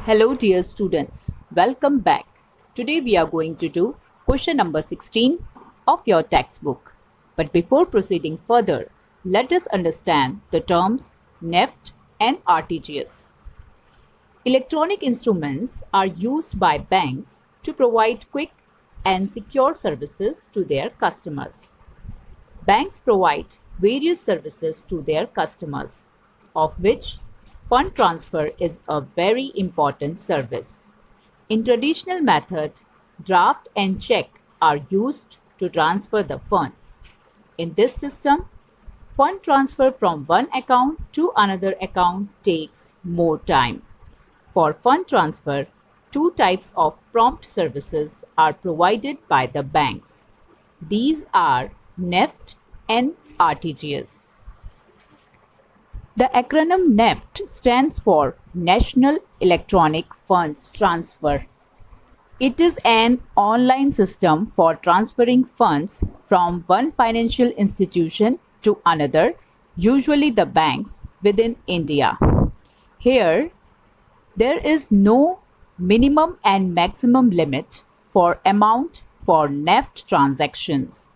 Hello dear students, welcome back. Today we are going to do question number 16 of your textbook. But before proceeding further, let us understand the terms NEFT and RTGS. Electronic instruments are used by banks to provide quick and secure services to their customers. Banks provide various services to their customers, of which fund transfer is a very important service. In traditional method, draft and check are used to transfer the funds. In this system, fund transfer from one account to another account takes more time. For fund transfer, two types of prompt services are provided by the banks. These are NEFT and RTGS. The acronym NEFT stands for National Electronic Funds Transfer. It is an online system for transferring funds from one financial institution to another, usually the banks within India. Here, there is no minimum and maximum limit for amount for NEFT transactions.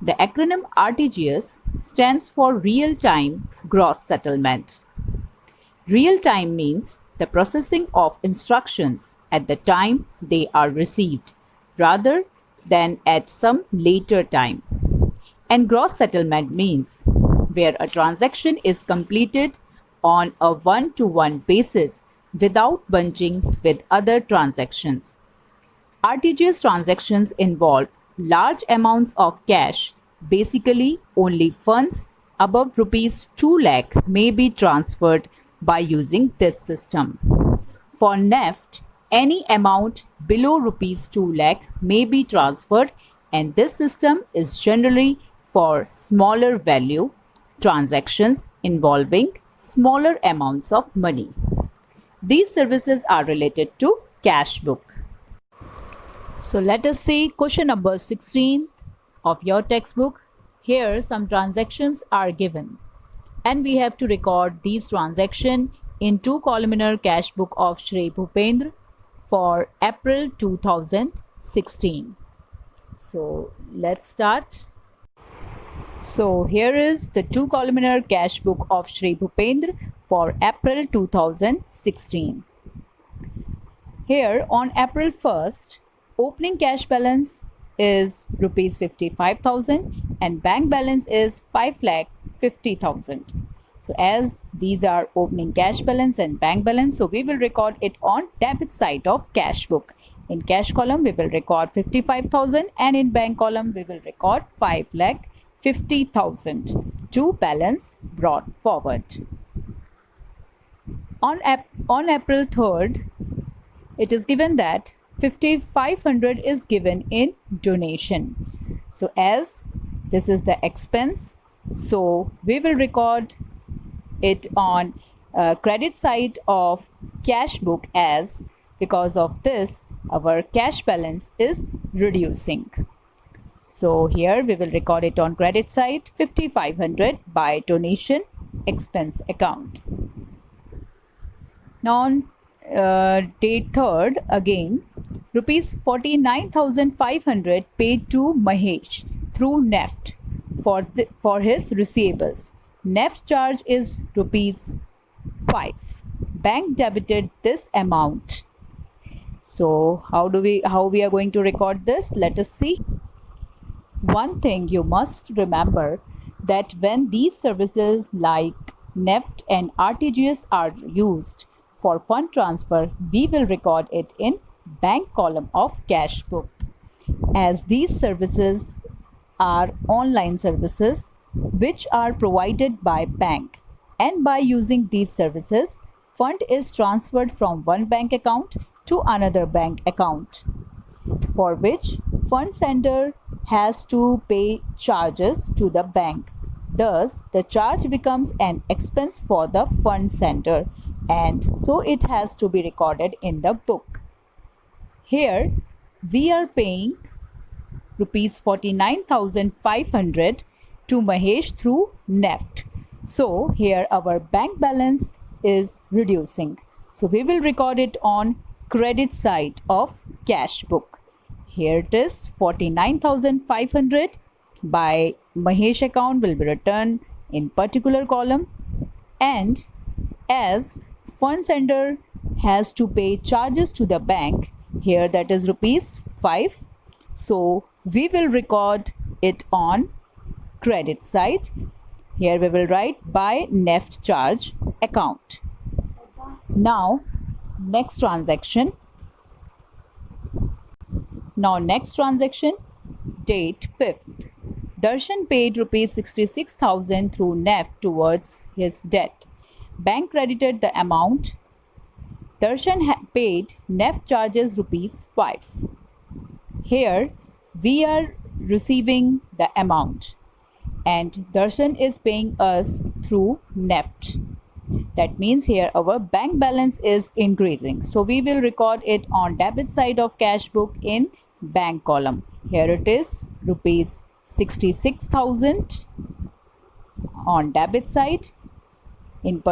The acronym RTGS stands for Real-Time Gross Settlement. Real-time means the processing of instructions at the time they are received, rather than at some later time. And gross settlement means where a transaction is completed on a one-to-one basis without bunching with other transactions. RTGS transactions involve large amounts of cash. Basically, only funds above rupees 2 lakh may be transferred by using this system. For NEFT, any amount below rupees 2 lakh may be transferred, and this system is generally for smaller value transactions involving smaller amounts of money. These services are related to cash book. So let us see question number 16 of your textbook. Here some transactions are given and we have to record these transactions in two columnar cash book of Shri Bhupendra for April 2016. So let's start. So here is the two columnar cash book of Shri Bhupendra for April 2016. Here on April 1st, opening cash balance is rupees 55,000 and bank balance is 5,50,000. So as these are opening cash balance and bank balance, so we will record it on debit side of cash book. In cash column we will record 55,000 and in bank column we will record 5,50,000 to balance brought forward. On April 3rd, it is given that 5,500 is given in donation. So as this is the expense, so we will record it on credit side of cash book, as because of this our cash balance is reducing. So here we will record it on credit side 5,500 by donation expense account. Now on date 3rd, again rupees 49,500 paid to Mahesh through NEFT for his receivables. NEFT charge is rupees 5. Bank debited this amount. So how we are going to record this? Let us see. One thing you must remember, that when these services like NEFT and RTGS are used for fund transfer, we will record it in bank column of cash book, as these services are online services which are provided by bank, and by using these services fund is transferred from one bank account to another bank account, for which fund sender has to pay charges to the bank. Thus the charge becomes an expense for the fund sender, and so it has to be recorded in the book. Here we are paying rupees 49,500 to Mahesh through NEFT. So here our bank balance is reducing. So we will record it on credit side of cash book. Here it is 49,500 by Mahesh account will be returned in particular column, and as fund sender has to pay charges to the bank, here that is rupees 5, so we will record it on credit side. Here we will write by NEFT charge account. Now next transaction, date 5th. Darshan paid rupees 66,000 through NEFT towards his debt. Bank credited the amount. Darshan paid NEFT charges rupees 5. Here we are receiving the amount and Darshan is paying us through NEFT. That means here our bank balance is increasing. So we will record it on debit side of cash book in bank column. Here it is rupees 66,000 on debit side. In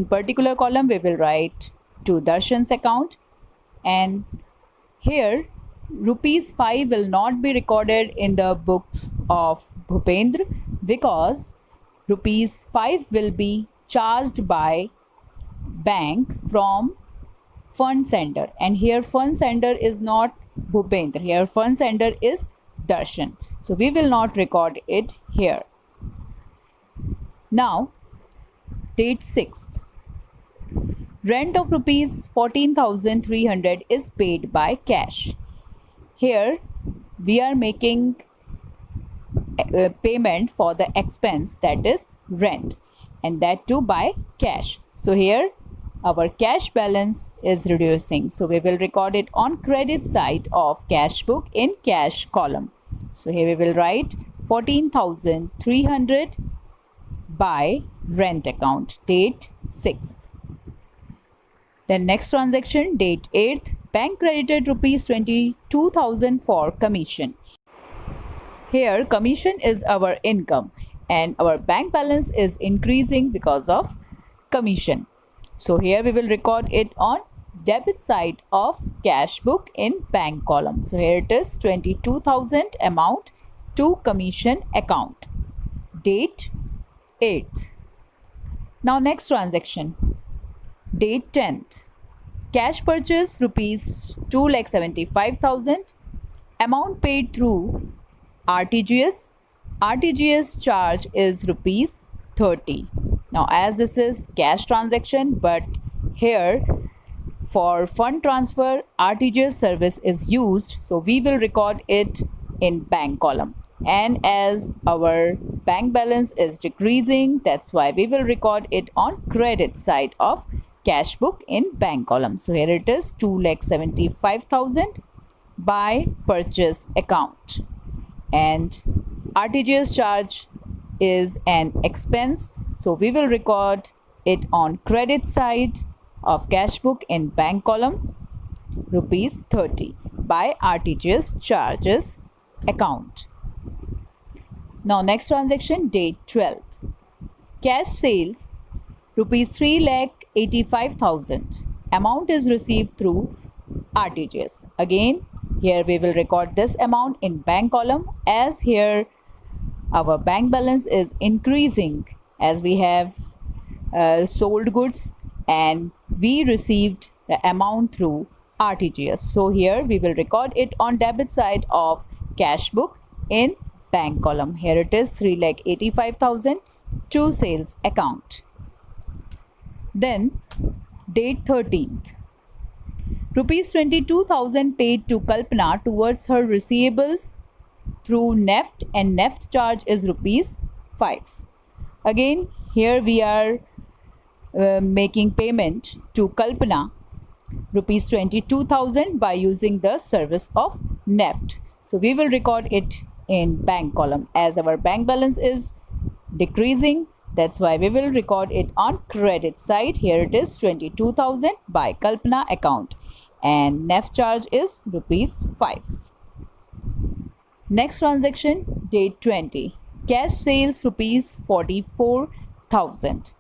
particular column we will write to Darshan's account, and here rupees 5 will not be recorded in the books of Bhupendra because rupees 5 will be charged by bank from fund sender, and here fund sender is not Bhupendra, here fund sender is Darshan, so we will not record it here. Now date 6th. Rent of rupees 14,300 is paid by cash. Here we are making payment for the expense, that is rent, and that too by cash. So here our cash balance is reducing, so we will record it on credit side of cash book in cash column. So here we will write 14,300 by rent account, date 6th. Then next transaction, date 8th. Bank credited rupees 22,000 for commission. Here commission is our income and our bank balance is increasing because of commission. So here we will record it on debit side of cash book in bank column. So here it is 22,000 amount to commission account, date 8th. Now next transaction, date 10th. Cash purchase rupees 2,75,000. Amount paid through RTGS. RTGS charge is rupees 30. Now as this is cash transaction, but here for fund transfer RTGS service is used, so we will record it in bank column, and as our bank balance is decreasing, that's why we will record it on credit side of cash book in bank column. So here it is 2,75,000 by purchase account, and RTGS charge is an expense, so we will record it on credit side of cash book in bank column, rupees 30 by RTGS charges account. Now next transaction, date 12th. Cash sales rupees 3,85,000. Amount is received through RTGS. Again here we will record this amount in bank column, as here our bank balance is increasing as we have sold goods and we received the amount through RTGS. So here we will record it on debit side of cash book in bank column. Here it is 3,85,000 to sales account. Then date 13th. Rupees 22,000 paid to Kalpana towards her receivables through NEFT, and NEFT charge is rupees 5. Again here we are making payment to Kalpana rupees 22,000 by using the service of NEFT. So we will record it in bank column, as our bank balance is decreasing, that's why we will record it on credit side. Here it is 22,000 by Kalpana account, and NEFT charge is rupees 5. Next transaction, date 20. Cash sales rupees 44,000.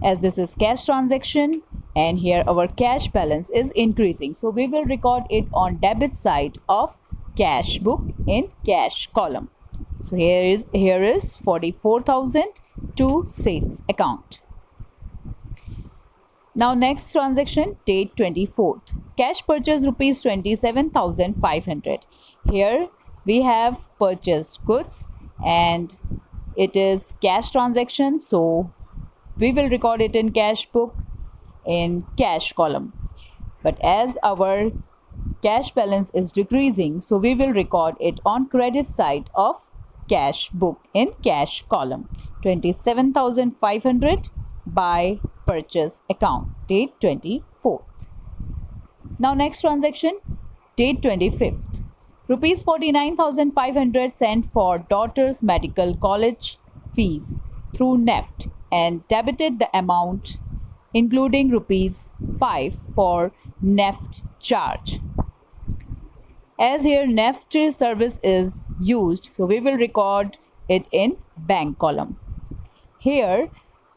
As this is cash transaction, and here our cash balance is increasing, so we will record it on debit side of cash book in cash column. So here is 44,000 to sales account. Now next transaction, date 24th. Cash purchase rupees 27,500. Here we have purchased goods and it is cash transaction, so we will record it in cash book in cash column. But as our cash balance is decreasing, so we will record it on credit side of cash book in cash column. 27,500 by purchase account, date 24th. Now next transaction, date 25th. Rupees 49,500 sent for daughter's medical college fees through NEFT and debited the amount including rupees 5 for NEFT charge. As here NEFT service is used, so we will record it in bank column. Here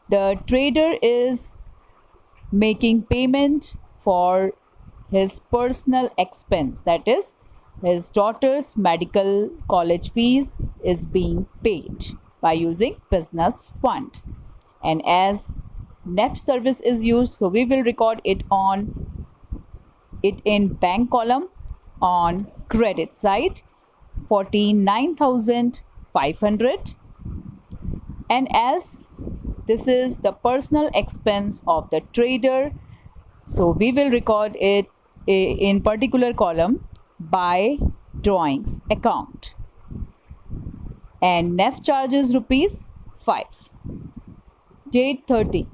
the trader is making payment for his personal expense, that is his daughter's medical college fees is being paid by using business fund. And as NEFT service is used, so we will record it in bank column on credit side, 49,500. And as this is the personal expense of the trader, so we will record it in particular column by drawings account. And NEFT charges rupees 5. Date 30.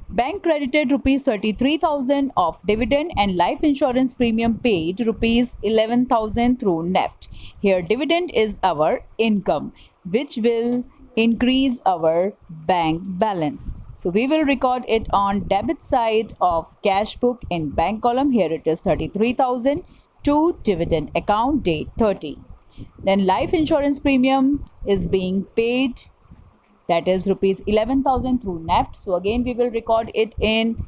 Bank credited rupees 33,000 of dividend and life insurance premium paid rupees 11,000 through NEFT. Here dividend is our income which will increase our bank balance. So we will record it on debit side of cash book in bank column. Here it is 33,000 to dividend account, date 30. Then life insurance premium is being paid, that is rupees 11,000 through NEFT. So again we will record it in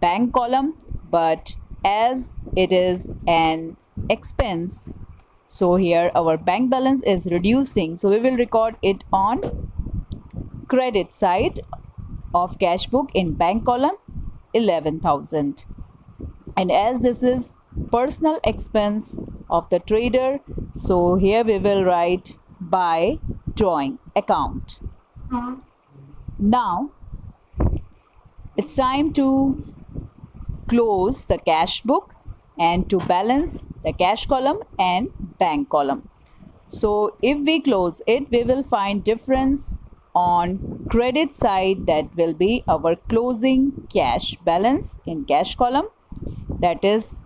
bank column, but as it is an expense, so here our bank balance is reducing, so we will record it on credit side of cash book in bank column, 11,000. And as this is personal expense of the trader, so here we will write by drawing account. Now it's time to close the cash book and to balance the cash column and bank column. So if we close it, we will find difference on credit side, that will be our closing cash balance in cash column, that is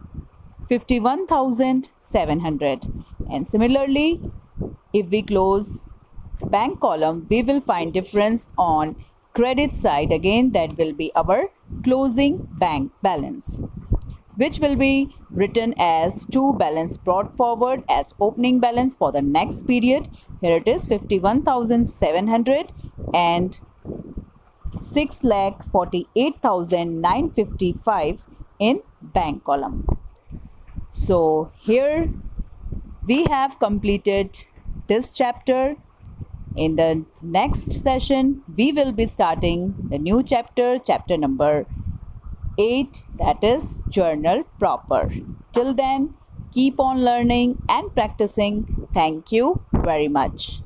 51,700. And similarly, if we close bank column, we will find difference on credit side, again that will be our closing bank balance, which will be written as to balance brought forward as opening balance for the next period. Here it is 51,700 and 6,48,955 in bank column. So here we have completed this chapter. In the next session, we will be starting the new chapter, chapter number 8, that is journal proper. Till then, keep on learning and practicing. Thank you very much.